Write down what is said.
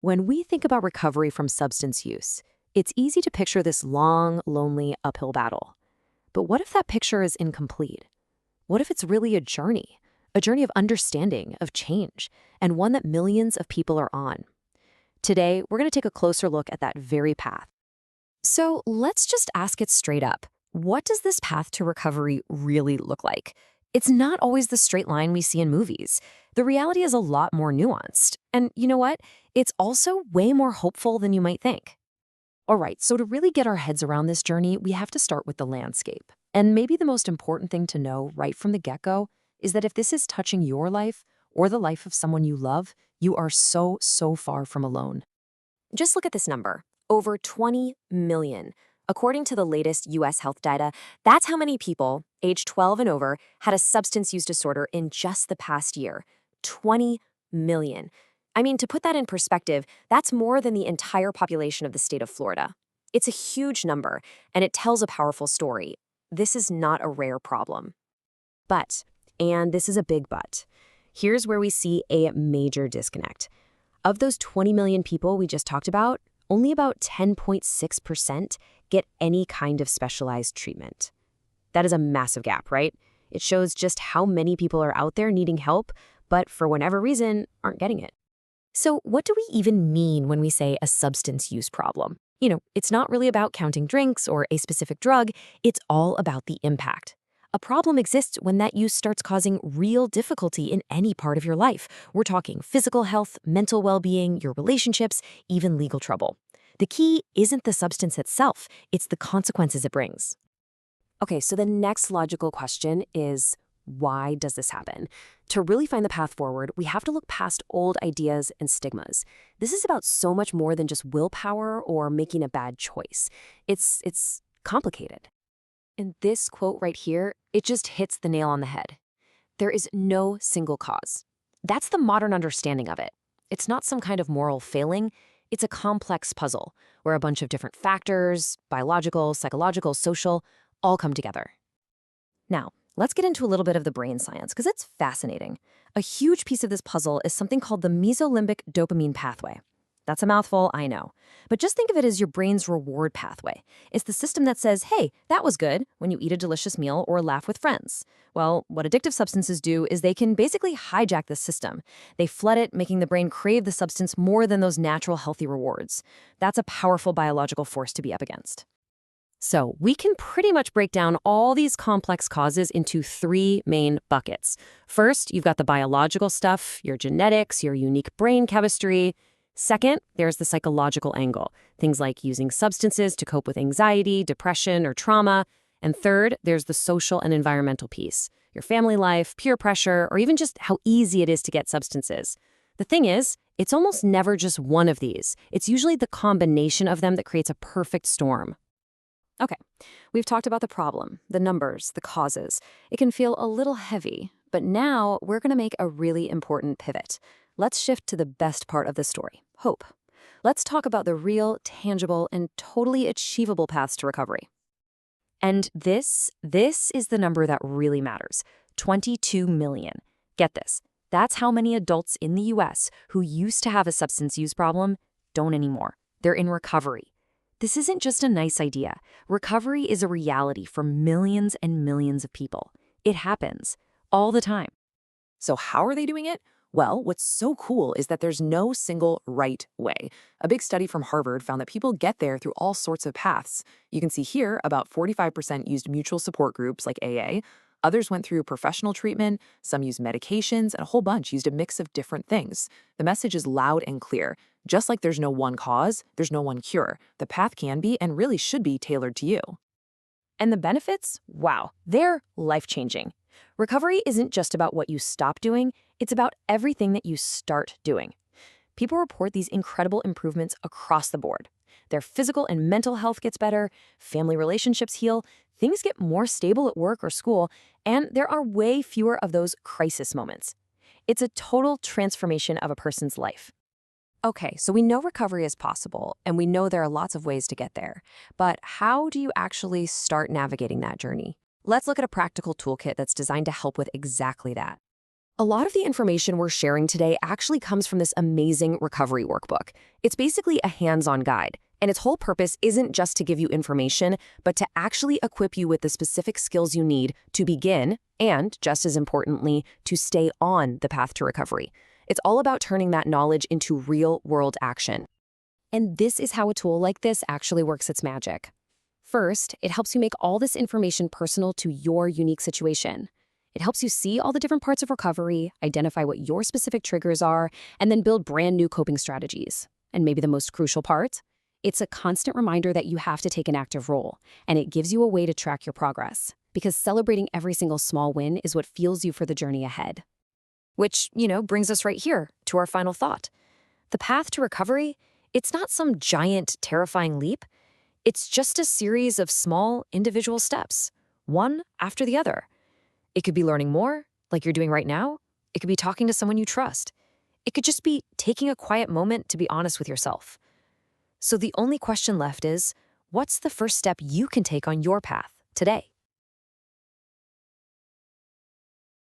When we think about recovery from substance use, it's easy to picture this long, lonely, uphill battle. But what if that picture is incomplete? What if it's really a journey of understanding, of change, and one that millions of people are on? Today, we're going to take a closer look at that very path. So let's just ask it straight up. What does this path to recovery really look like? It's not always the straight line we see in movies. The reality is a lot more nuanced. And you know what? It's also way more hopeful than you might think. All right, so to really get our heads around this journey, we have to start with the landscape. And maybe the most important thing to know right from the get-go is that if this is touching your life or the life of someone you love, you are so far from alone. Just look at this number, over 20 million. According to the latest U.S. health data, that's how many people, age 12 and over, had a substance use disorder in just the past year. 20 million. I mean, to put that in perspective, that's more than the entire population of the state of Florida. It's a huge number, and it tells a powerful story. This is not a rare problem. But, and this is a big but, here's where we see a major disconnect. Of those 20 million people we just talked about, only about 10.6% get any kind of specialized treatment. That is a massive gap, right? It shows just how many people are out there needing help, but for whatever reason, aren't getting it. So what do we even mean when we say a substance use problem? It's not really about counting drinks or a specific drug. It's all about the impact. A problem exists when that use starts causing real difficulty in any part of your life. We're talking physical health, mental well-being, your relationships, even legal trouble. The key isn't the substance itself, it's the consequences it brings. Okay, so the next logical question is, why does this happen? To really find the path forward, we have to look past old ideas and stigmas. This is about so much more than just willpower or making a bad choice. It's complicated. And this quote right here, it just hits the nail on the head. There is no single cause. That's the modern understanding of it. It's not some kind of moral failing. It's a complex puzzle where a bunch of different factors, biological, psychological, social, all come together. Now, let's get into a little bit of the brain science because it's fascinating. A huge piece of this puzzle is something called the mesolimbic dopamine pathway. That's a mouthful, I know. But just think of it as your brain's reward pathway. It's the system that says, hey, that was good, when you eat a delicious meal or laugh with friends. Well, what addictive substances do is they can basically hijack the system. They flood it, making the brain crave the substance more than those natural healthy rewards. That's a powerful biological force to be up against. So we can pretty much break down all these complex causes into three main buckets. First, you've got the biological stuff, your genetics, your unique brain chemistry. Second, there's the psychological angle, things like using substances to cope with anxiety, depression, or trauma. And third, there's the social and environmental piece, your family life, peer pressure, or even just how easy it is to get substances. The thing is, it's almost never just one of these. It's usually the combination of them that creates a perfect storm. Okay, we've talked about the problem, the numbers, the causes. It can feel a little heavy, but now we're going to make a really important pivot. Let's shift to the best part of the story, hope. Let's talk about the real, tangible, and totally achievable paths to recovery. And this is the number that really matters, 22 million. Get this, that's how many adults in the US who used to have a substance use problem don't anymore. They're in recovery. This isn't just a nice idea. Recovery is a reality for millions and millions of people. It happens all the time. So how are they doing it? Well, what's so cool is that there's no single right way. A big study from Harvard found that people get there through all sorts of paths. You can see here about 45% used mutual support groups like AA. Others went through professional treatment, some used medications, and a whole bunch used a mix of different things. The message is loud and clear. Just like there's no one cause, there's no one cure. The path can be and really should be tailored to you. And the benefits? Wow, they're life-changing. Recovery isn't just about what you stop doing, it's about everything that you start doing. People report these incredible improvements across the board. Their physical and mental health gets better, family relationships heal, things get more stable at work or school, and there are way fewer of those crisis moments. It's a total transformation of a person's life. Okay, so we know recovery is possible, and we know there are lots of ways to get there. But how do you actually start navigating that journey? Let's look at a practical toolkit that's designed to help with exactly that. A lot of the information we're sharing today actually comes from this amazing recovery workbook. It's basically a hands-on guide, and its whole purpose isn't just to give you information, but to actually equip you with the specific skills you need to begin and, just as importantly, to stay on the path to recovery. It's all about turning that knowledge into real-world action. And this is how a tool like this actually works its magic. First, it helps you make all this information personal to your unique situation. It helps you see all the different parts of recovery, identify what your specific triggers are, and then build brand new coping strategies. And maybe the most crucial part? It's a constant reminder that you have to take an active role, and it gives you a way to track your progress, because celebrating every single small win is what fuels you for the journey ahead. Which, brings us right here to our final thought. The path to recovery, it's not some giant, terrifying leap. It's just a series of small, individual steps, one after the other. It could be learning more, like you're doing right now. It could be talking to someone you trust. It could just be taking a quiet moment to be honest with yourself. So the only question left is, what's the first step you can take on your path today?